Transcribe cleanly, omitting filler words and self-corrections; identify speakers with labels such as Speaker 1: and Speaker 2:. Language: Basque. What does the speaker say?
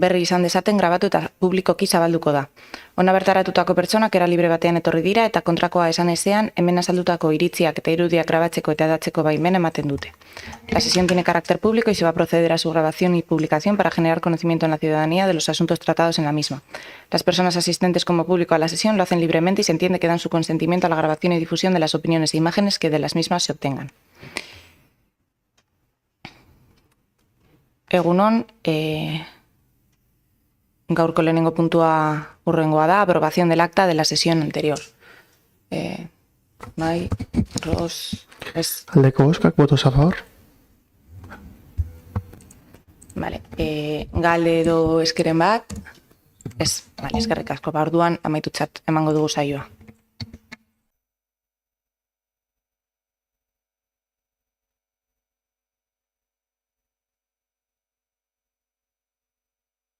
Speaker 1: berri izan dezaten grabatu eta publikoki zabalduko da. Ona bertaratutako pertsonak era libre batean etorri dira eta kontrakoa esan ezean, hemen azaldutako iritziak eta irudiak grabatzeko eta edatzeko baimen ematen dute. La sesión tiene carácter público y se va a proceder a su grabación y publicación para generar conocimiento en la ciudadanía de los asuntos tratados en la misma. Las personas asistentes como público a la sesión lo hacen libremente y se entiende que dan su consentimiento a la grabación y difusión de las opiniones e imágenes que de las mismas se obtengan. Egunon, gaurko lehenengo puntua hurrengoa da, aprobación del acta de la sesión anterior. Bai, Ros...
Speaker 2: Aldeko bozkak, votos a favor.
Speaker 1: Vale, galde edo eskeren bat? Ez, vale, eskerrik asko, orduan amaitutzat emango dugu saioa.